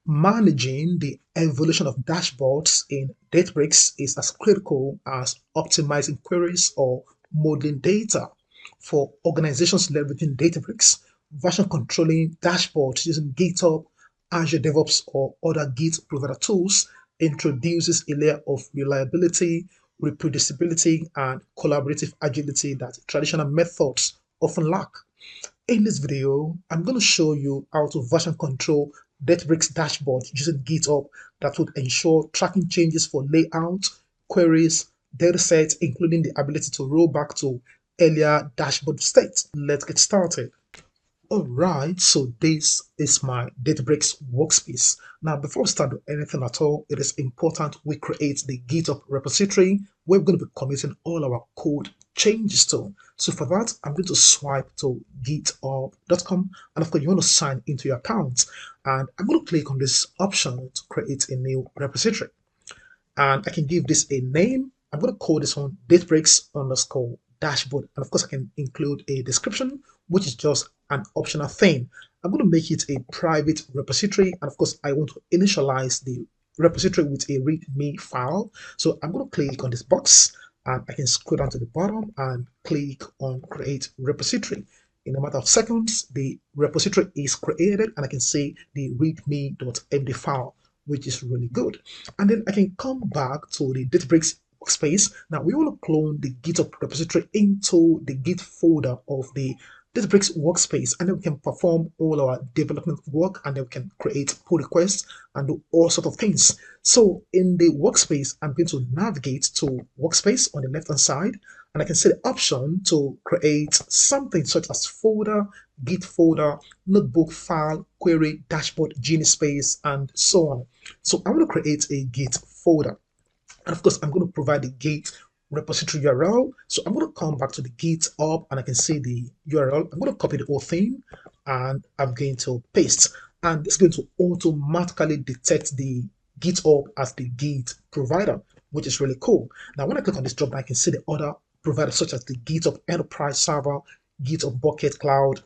Managing the evolution of dashboards in Databricks is as critical as optimizing queries or modeling data. For organizations leveraging Databricks, version controlling dashboards using GitHub, Azure DevOps, or other Git provider tools introduces a layer of reliability, reproducibility, and collaborative agility that traditional methods often lack. In this video, I'm going to show you how to version control Databricks Dashboard using GitHub that would ensure tracking changes for layout, queries, datasets, including the ability to roll back to earlier dashboard states. Let's get started. Alright, so this is my Databricks workspace. Now, before we start with anything at all, it is important we create the GitHub repository where we're going to be committing all our code changes to. So for that, I'm going to swipe to github.com, and of course, you want to sign into your account. And I'm going to click on this option to create a new repository. And I can give this a name. I'm going to call this one Databricks underscore dashboard. And of course, I can include a description, which is just an optional thing. I'm going to make it a private repository. And of course, I want to initialize the repository with a README file. So I'm going to click on this box and I can scroll down to the bottom and click on create repository. In a matter of seconds, the repository is created and I can see the readme.md file, which is really good. And then I can come back to the Databricks workspace. Now we want to clone the GitHub repository into the Git folder of the Databricks workspace, and then we can perform all our development work, and then we can create pull requests and do all sorts of things. So in the workspace, I'm going to navigate to workspace on the left hand side, and I can see the option to create something such as folder, Git folder, notebook, file, query, dashboard, Genie space, and so on. So I'm going to create a Git folder. And of course, I'm going to provide the Git repository URL. So I'm going to come back to the GitHub and I can see the URL. I'm going to copy the whole thing and I'm going to paste. And this is going to automatically detect the GitHub as the Git provider, which is really cool. Now, when I click on this drop down, I can see the other providers such as the GitHub Enterprise Server, GitHub Bucket Cloud,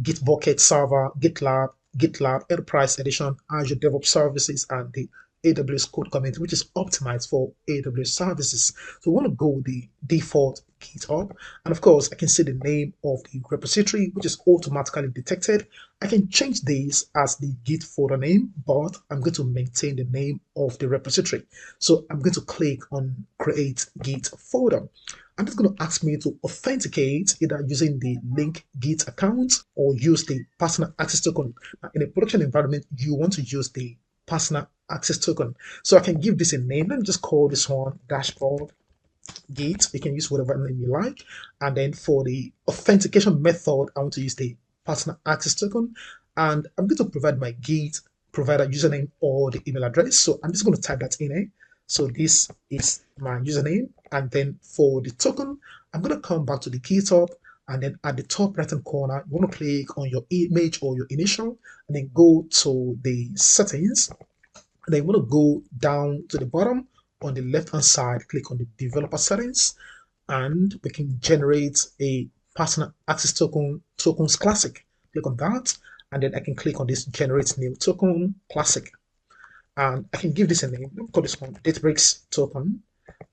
Git Bucket Server, GitLab Enterprise Edition, Azure DevOps Services, and the AWS Code Community, which is optimized for AWS services. So we want to go with the default GitHub. And of course, I can see the name of the repository, which is automatically detected. I can change this as the Git folder name, but I'm going to maintain the name of the repository. So I'm going to click on Create Git Folder. And it's going to ask me to authenticate either using the link Git account or use the personal access token. Now, in a production environment, you want to use the personal access token. So I can give this a name. Let me just call this one dashboard Git. You can use whatever name you like. And then for the authentication method, I want to use the personal access token. And I'm going to provide my Git provider username or the email address. So I'm just going to type that in here. So this is my username. And then for the token, I'm going to come back to the GitHub. And then at the top right hand corner, you want to click on your image or your initial, and then go to the settings. And then you want to go down to the bottom on the left hand side, click on the developer settings, and we can generate a personal access token, tokens classic. Click on that, and then I can click on this generate new token classic. And I can give this a name. Let me call this one Databricks token.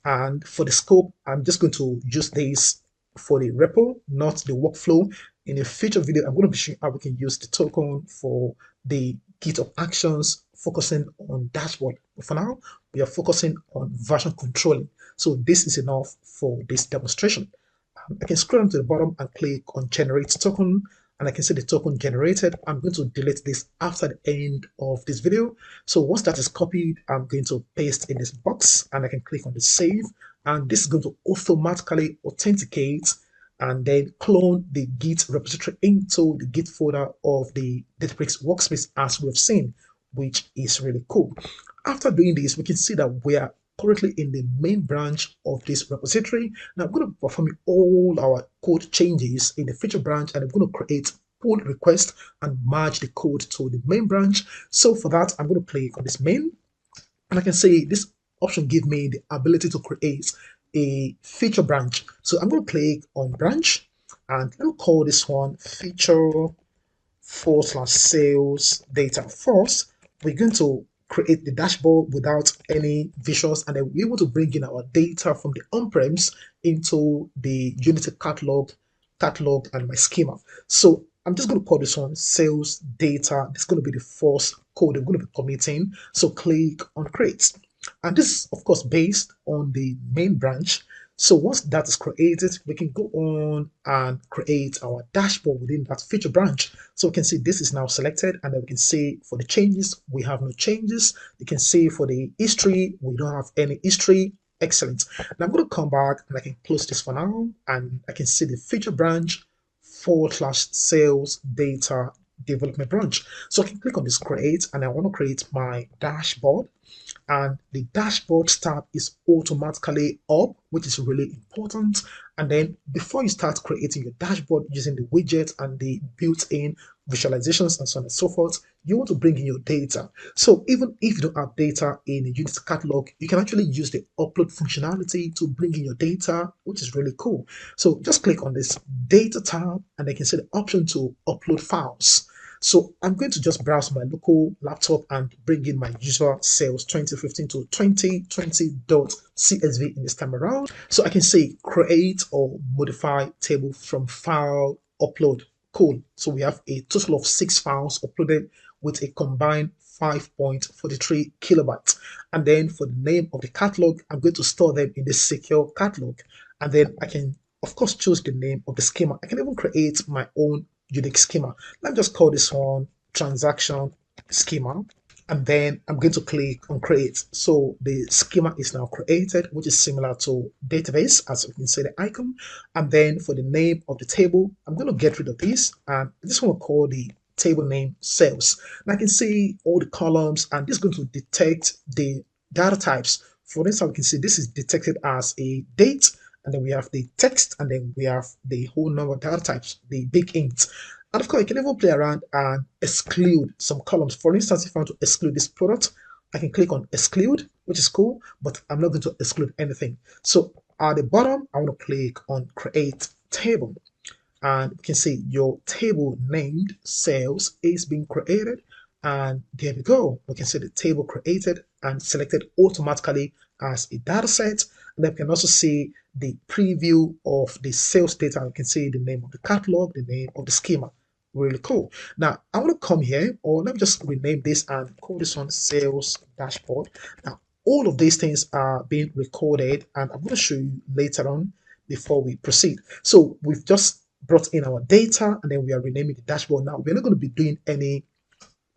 And for the scope, I'm just going to use this for the repo, not the workflow. In a future video, I'm going to be showing how we can use the token for the GitHub actions, focusing on dashboard. But for now, we are focusing on version controlling. So this is enough for this demonstration. I can scroll down to the bottom and click on generate token, and I can see the token generated. I'm going to delete this after the end of this video. So once that is copied, I'm going to paste in this box and I can click on the save, and this is going to automatically authenticate and then clone the Git repository into the Git folder of the Databricks workspace as we've seen, which is really cool. After doing this, we can see that we are currently in the main branch of this repository. Now I'm going to perform all our code changes in the feature branch, and I'm going to create pull request and merge the code to the main branch. So for that, I'm going to click on this main, and I can see this option give me the ability to create a feature branch. So I'm going to click on branch, and let me call this one feature /sales data first. we're going to create the dashboard without any visuals, and then we're able to bring in our data from the on-premise into the Unity catalog and my schema. So I'm just going to call this one sales data. This is going to be the first code I'm going to be committing. So click on create. And this is, of course, based on the main branch. So once that is created, we can go on and create our dashboard within that feature branch. So we can see this is now selected, and then we can see for the changes, we have no changes. You can see for the history, we don't have any history. Excellent. Now I'm going to come back and I can close this for now, and I can see the feature branch / sales data development branch. So I can click on this create, and I want to create my dashboard, and the dashboard tab is automatically up, which is really important. And then before you start creating your dashboard using the widgets and the built-in visualizations and so on and so forth, you want to bring in your data. So even if you don't have data in the Unity catalog, you can actually use the upload functionality to bring in your data, which is really cool. So just click on this data tab, and I can see the option to upload files. So I'm going to just browse my local laptop and bring in my usual sales 2015 to 2020.csv in this time around. So I can say create or modify table from file upload. Cool. So we have a total of 6 files uploaded with a combined 5.43 kilobytes. And then for the name of the catalog, I'm going to store them in the secure catalog. And then I can, of course, choose the name of the schema. I can even create my own unique schema. Let me just call this one transaction schema, and then I'm going to click on create. So the schema is now created, which is similar to database, as you can see the icon. And then for the name of the table, I'm going to get rid of this, and I just want to call the table name sales. And I can see all the columns, and this is going to detect the data types. For instance, we can see this is detected as a date, and then we have the text, and then we have the whole number of data types, the big int. And of course, you can even play around and exclude some columns. For instance, if I want to exclude this product, I can click on exclude, which is cool, but I'm not going to exclude anything. So at the bottom, I want to click on create table. And you can see your table named sales is being created. And there we go. We can see the table created and selected automatically as a data set. And then we can also see the preview of the sales data. You can see the name of the catalog, the name of the schema. Really cool. Now, I want to come here, or let me just rename this and call this one sales dashboard. Now, all of these things are being recorded, and I'm going to show you later on before we proceed. So we've just brought in our data, and then we are renaming the dashboard. Now, we're not going to be doing any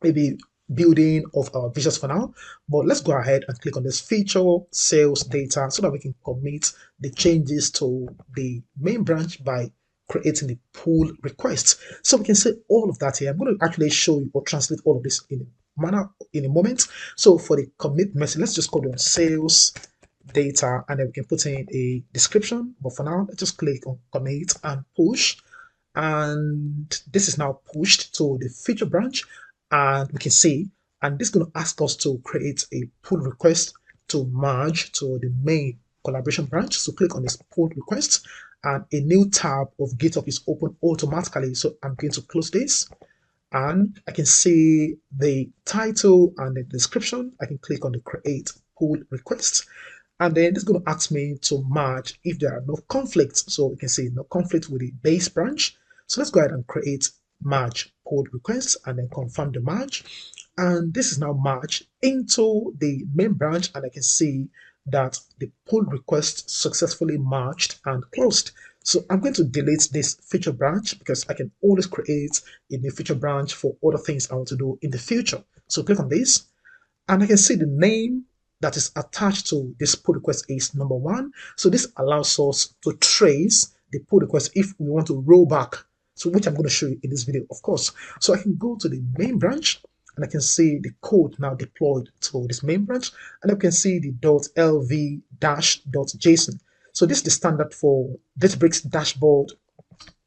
maybe building of our visuals for now, but let's go ahead and click on this feature sales data so that we can commit the changes to the main branch by creating the pull request. So we can see all of that here. I'm going to actually show you or translate all of this in a moment. So for the commit message, let's just call it sales data, and then we can put in a description. But for now, let's just click on commit and push. And this is now pushed to the feature branch, and we can see, and this is going to ask us to create a pull request to merge to the main collaboration branch. So click on this pull request, and a new tab of GitHub is open automatically. So I'm going to close this, and I can see the title and the description. I can click on the create pull request, and then it's going to ask me to merge if there are no conflicts. So we can see no conflict with the base branch. So let's go ahead and create merge pull request and then confirm the merge. And this is now merged into the main branch, and I can see that the pull request successfully merged and closed. So I'm going to delete this feature branch because I can always create a new feature branch for other things I want to do in the future. So click on this, and I can see the name that is attached to this pull request is number 1. So this allows us to trace the pull request if we want to roll back. So which I'm going to show you in this video, of course. So I can go to the main branch, and I can see the code now deployed to this main branch, and I can see the .lv-.json. So this is the standard for Databricks Dashboard.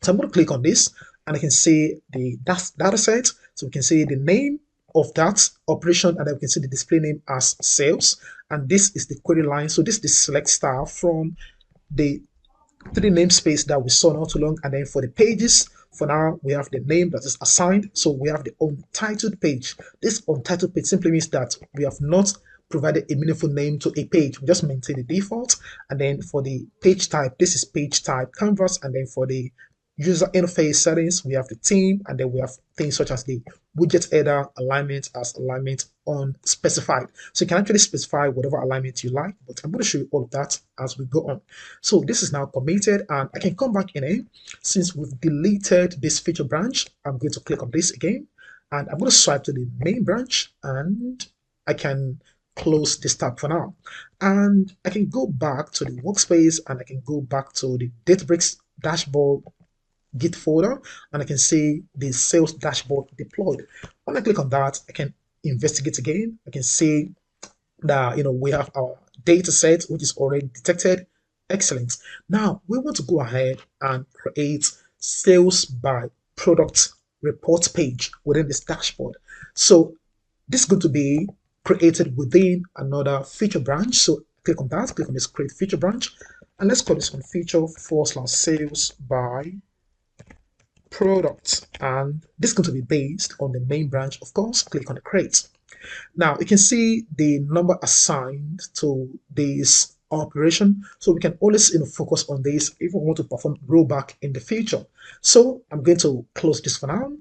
So I'm going to click on this, and I can see the data set. So we can see the name of that operation, and then we can see the display name as sales. And this is the query line. So this is the select star from the 3 namespace that we saw not too long. And then for the pages, For now, we have the name that is assigned. So we have the untitled page. This untitled page simply means that we have not provided a meaningful name to a page. We just maintain the default. And then for the page type, this is page type canvas. And then for the user interface settings, we have the theme, and then we have things such as the widget header alignment as alignment unspecified. So you can actually specify whatever alignment you like, but I'm going to show you all of that as we go on. So this is now committed, and I can come back in here. Since we've deleted this feature branch, I'm going to click on this again, and I'm going to swipe to the main branch, and I can close this tab for now. And I can go back to the workspace, and I can go back to the Databricks Dashboard Git folder, and I can see the sales dashboard deployed. When I click on that, I can investigate again. I can see that we have our data set which is already detected. Excellent. Now we want to go ahead and create sales by product report page within this dashboard. So this is going to be created within another feature branch. So click on that, click on this create feature branch, and let's call this one feature / sales by product, and this is going to be based on the main branch. Of course, click on the create. Now you can see the number assigned to this operation, so we can always focus on this if we want to perform rollback in the future. So I'm going to close this for now,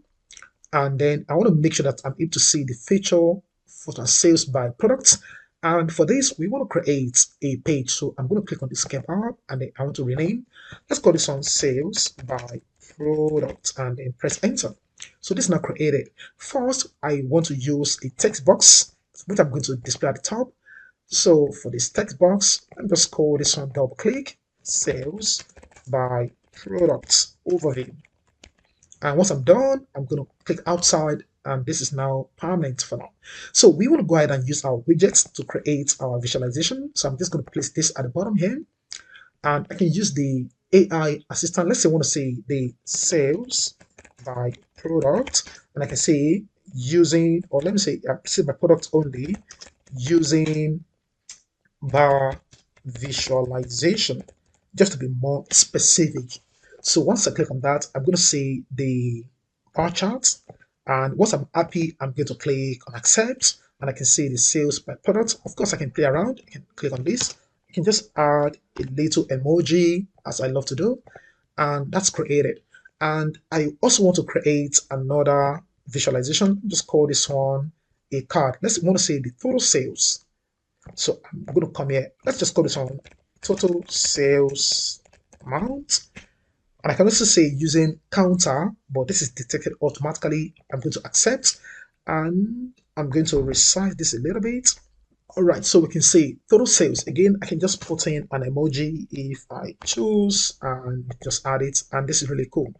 and then I want to make sure that I'm able to see the feature for the sales by products. And for this, we want to create a page. So I'm going to click on the escape tab, and then I want to rename. Let's call this one sales by product, and then press enter. So this is now created. First, I want to use a text box, which I'm going to display at the top. So for this text box, I'm just call this one double click sales by product overview. And once I'm done, I'm going to click outside, and this is now permanent for now. So we want to go ahead and use our widgets to create our visualization. So I'm just going to place this at the bottom here, and I can use the AI assistant. Let's say I want to say the sales by product, and I can say using, or let me say by product only, using bar visualization, just to be more specific. So once I click on that, I'm going to see the bar chart, and once I'm happy, I'm going to click on accept, and I can see the sales by product. Of course, I can play around. I can click on this. I can just add a little emoji, as I love to do, and that's created. And I also want to create another visualization. Just call this one a card. Let's want to say the total sales. So I'm going to come here. Let's just call this one total sales amount. And I can also say using counter, but this is detected automatically. I'm going to accept, and I'm going to resize this a little bit. All right, so we can see total sales. Again, I can just put in an emoji if I choose and just add it, and this is really cool.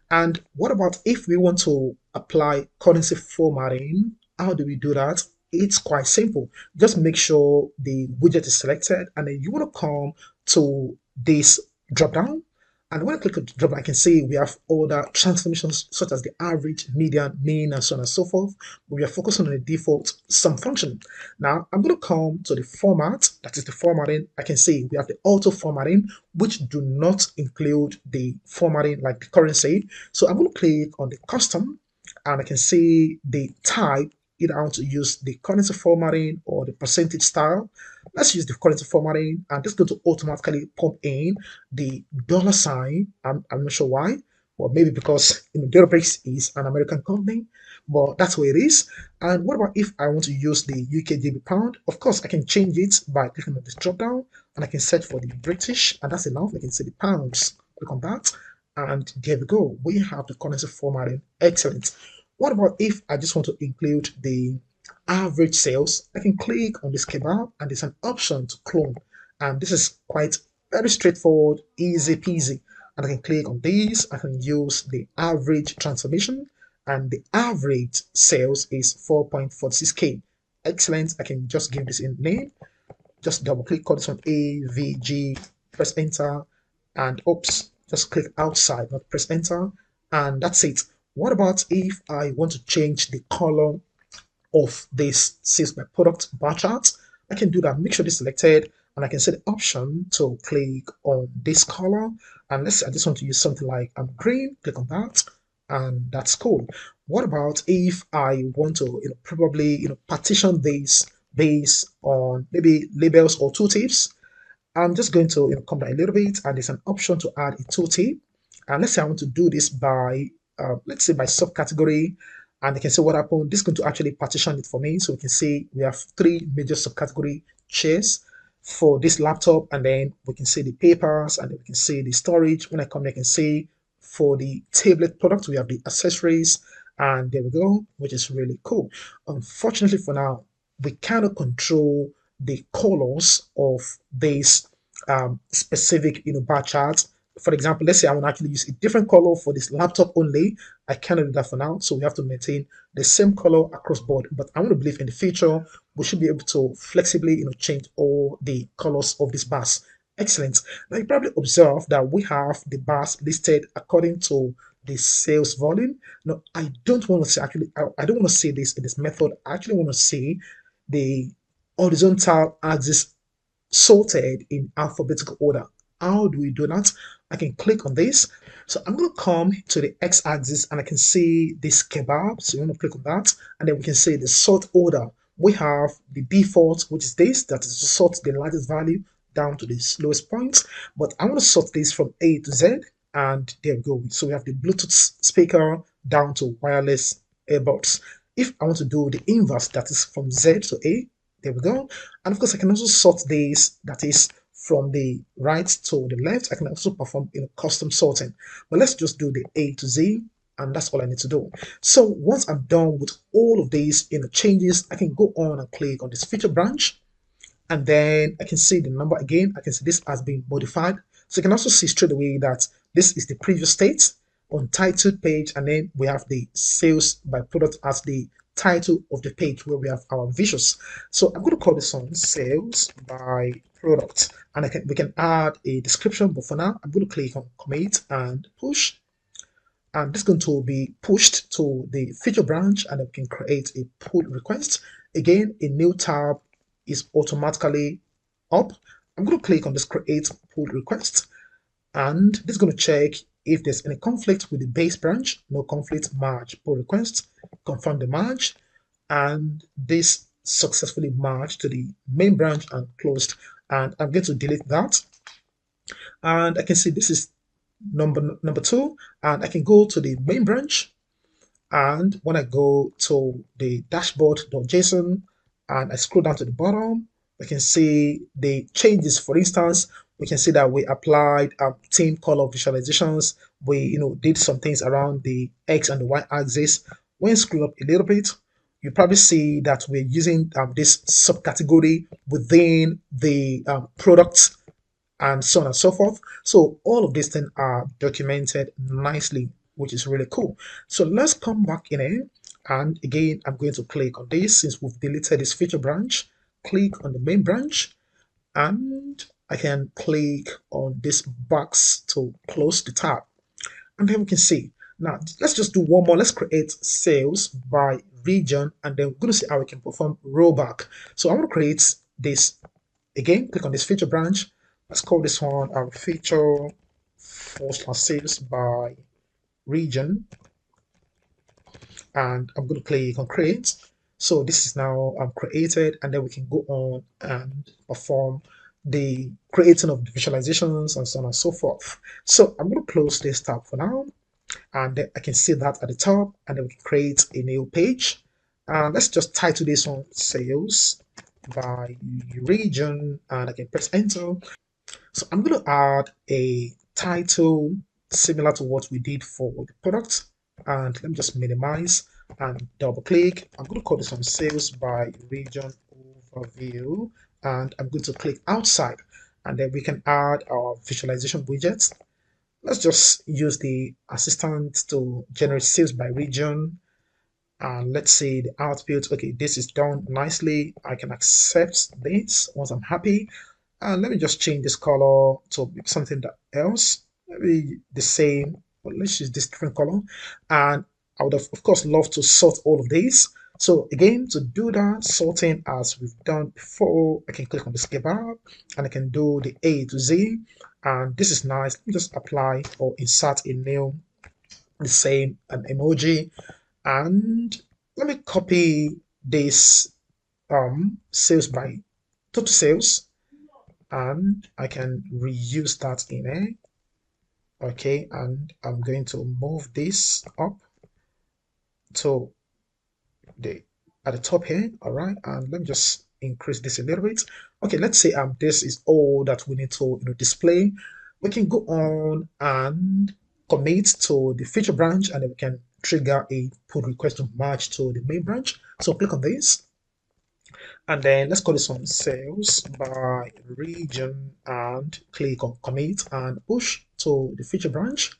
And what about if we want to apply currency formatting? How do we do that? It's quite simple. Just make sure the widget is selected, and then you want to come to this drop down. And when I click on the drop, I can see we have other transformations such as the average, median, mean, and so on and so forth. But we are focusing on the default sum function. Now I'm going to come to the format, that is the formatting. I can see we have the auto formatting, which do not include the formatting like the currency. So I'm going to click on the custom, and I can see the type. Either I want to use the currency formatting or the percentage style. Let's use the currency formatting, and this is going to automatically pump in the dollar sign. I'm not sure why, or maybe because Databricks is an American company, but that's where it is. And what about if I want to use the UKGB pound? Of course, I can change it by clicking on this drop down, and I can search for the British, and that's enough. I can see the pounds. Click on that, and there we go. We have the currency formatting. Excellent. What about if I just want to include the average sales? I can click on this kebab, and there's an option to clone. And this is quite very straightforward, easy peasy. And I can click on this. I can use the average transformation, and the average sales is 4.46k. Excellent. I can just give this a name. Just double click, call this one AVG, press enter, and oops, just click outside, not press enter, and that's it. What about if I want to change the color of this sales by product bar chart? I can do that. Make sure this is selected, and I can set the option to click on this color. And let's say I just want to use something like green. Click on that, and that's cool. What about if I want to probably partition this based on maybe labels or tooltips? I'm just going to come down a little bit, and there's an option to add a tooltip. And let's say I want to do this by, let's say by subcategory, and you can see what happened. This is going to actually partition it for me, so we can see we have three major subcategory shares for this laptop, and then we can see the papers, and then we can see the storage. When I come here, I can see for the tablet product, we have the accessories, and there we go, which is really cool. Unfortunately, for now, we cannot control the colors of this specific bar chart. For example, let's say I want to actually use a different color for this laptop only. I cannot do that for now, so we have to maintain the same color across board. But I want to believe in the future we should be able to flexibly change all the colors of this bars. Excellent. Now you probably observe that we have the bars listed according to the sales volume. No, I don't want to say actually. I don't want to say this in this method. I actually want to see the horizontal axis sorted in alphabetical order. How do we do that? I can click on this. So I'm going to come to the x-axis and I can see this kebab. So you want to click on that, and then we can see the sort order. We have the default, which is this, that is to sort the largest value down to the lowest point. But I want to sort this from A to Z, and there we go. So we have the Bluetooth speaker down to wireless earbuds. If I want to do the inverse, that is from Z to A, there we go. And of course, I can also sort these, that is from the right to the left. I can also perform custom sorting. But let's just do the A to Z, and that's all I need to do. So once I'm done with all of these changes, I can go on and click on this feature branch, and then I can see the number again. I can see this has been modified. So you can also see straight away that this is the previous state on titled page, and then we have the sales by product as the title of the page where we have our visuals. So I'm going to call this one sales by product, and we can add a description, but for now I'm going to click on commit and push, and this is going to be pushed to the feature branch, and we can create a pull request. Again, a new tab is automatically up. I'm going to click on this create pull request, and this is going to check if there's any conflict with the base branch. No conflict, merge pull request, confirm the merge, and this successfully merged to the main branch and closed. And I'm going to delete that, and I can see this is number two, and I can go to the main branch, and when I go to the dashboard.json and I scroll down to the bottom, we can see the changes. For instance, we can see that we applied theme color visualizations. We did some things around the x and the y axis. When you scroll up a little bit, you probably see that we're using this subcategory within the product, and so on and so forth. So all of these things are documented nicely, which is really cool. So let's come back in here, and again I'm going to click on this. Since we've deleted this feature branch, click on the main branch, and I can click on this box to close the tab, and then we can see. Now let's just do one more. Let's create sales by region, and then we're going to see how we can perform rollback. So I'm going to create this. Again, click on this feature branch. Let's call this one feature / sales by region, and I'm going to click on create. So this is now created, and then we can go on and perform the creating of the visualizations and so on and so forth. So I'm going to close this tab for now, and then I can see that at the top, and then we can create a new page. And let's just title this one sales by region, and I can press enter. So I'm going to add a title similar to what we did for the product. And let me just minimize and double click. I'm going to call this one sales by region overview. And I'm going to click outside. And then we can add our visualization widgets. Let's just use the assistant to generate sales by region. And let's see the output. Okay, this is done nicely. I can accept this once I'm happy. And let me just change this color to something else, maybe the same, but let's use this different color. And I would have, of course, love to sort all of these. So again, to do that sorting as we've done before, I can click on the skip bar, and I can do the A to Z. And this is nice. Let me just apply or insert a new the same an emoji. And let me copy this sales by total sales, and I can reuse that in here. Okay, and I'm going to move this up to the at the top here. All right, and let me just increase this a little bit. Okay, let's say this is all that we need to display. We can go on and commit to the feature branch, and then we can trigger a pull request to match to the main branch. So click on this, and then let's call this one sales by region, and click on commit and push to the feature branch.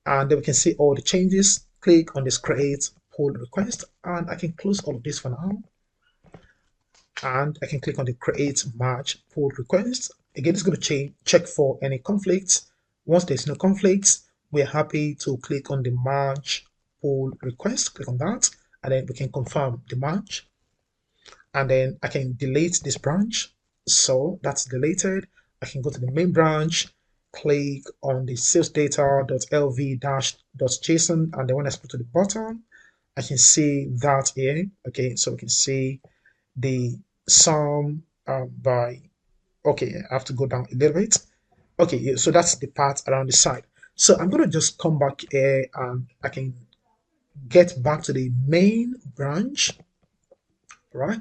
And then we can see all the changes. Click on this create pull request, and I can close all of this for now, and I can click on the create match pull request. Again, it's going to check for any conflicts. Once there's no conflicts, we're happy to click on the match pull request. Click on that, and then we can confirm the match, and then I can delete this branch. So that's deleted. I can go to the main branch, click on the sales data.lv-.json, and then when I scroll to the bottom, I can see that here. Okay, so we can see the sum by, okay, I have to go down a little bit. Okay, yeah, so that's the part around the side. So I'm going to just come back here, and I can get back to the main branch, right?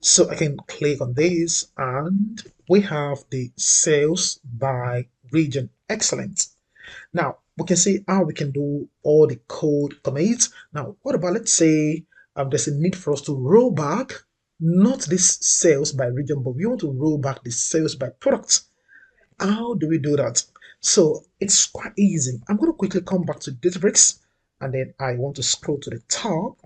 So I can click on this, and we have the sales by region. Excellent. Now we can see how we can do all the code commits. Now, what about, let's say there's a need for us to roll back, not this sales by region, but we want to roll back the sales by product. How do we do that? So it's quite easy. I'm going to quickly come back to Databricks, and then I want to scroll to the top,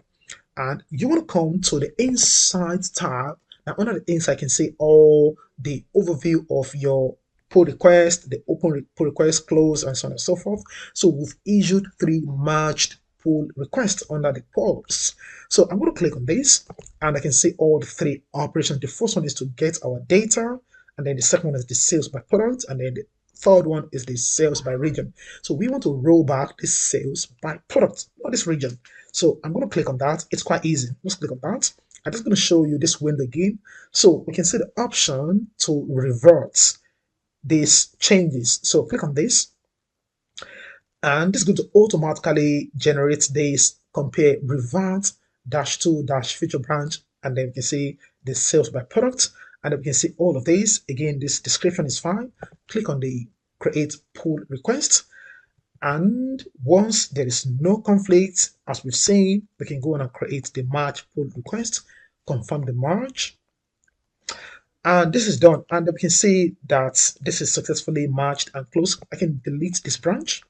and you want to come to the Insights tab. Now under the Insight, I can see all the overview of your pull request, the open pull request, close, and so on and so forth. So we've issued 3 matched pull requests under the polls. So I'm going to click on this, and I can see all the 3 operations. The first one is to get our data, and then the second one is the sales by product, and then the third one is the sales by region. So we want to roll back this sales by product, not this region. So I'm going to click on that. It's quite easy. Just click on that. I'm just going to show you this window again. So we can see the option to revert these changes. So click on this, and this is going to automatically generate this compare revert -2 feature branch, and then we can see the sales by product, and then we can see all of these. Again, this description is fine. Click on the create pull request, and once there is no conflict, as we've seen, we can go on and create the match pull request, confirm the match, and this is done. And we can see that this is successfully matched and closed. I can delete this branch.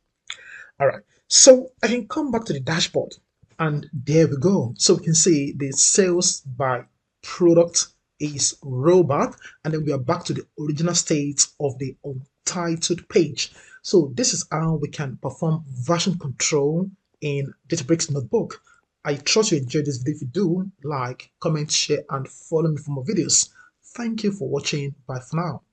All right, so I can come back to the dashboard, and there we go. So we can see the sales by product is rollback, and then we are back to the original state of the untitled page. So this is how we can perform version control in Databricks Notebook. I trust you enjoyed this video. If you do, like, comment, share, and follow me for more videos. Thank you for watching. Bye for now.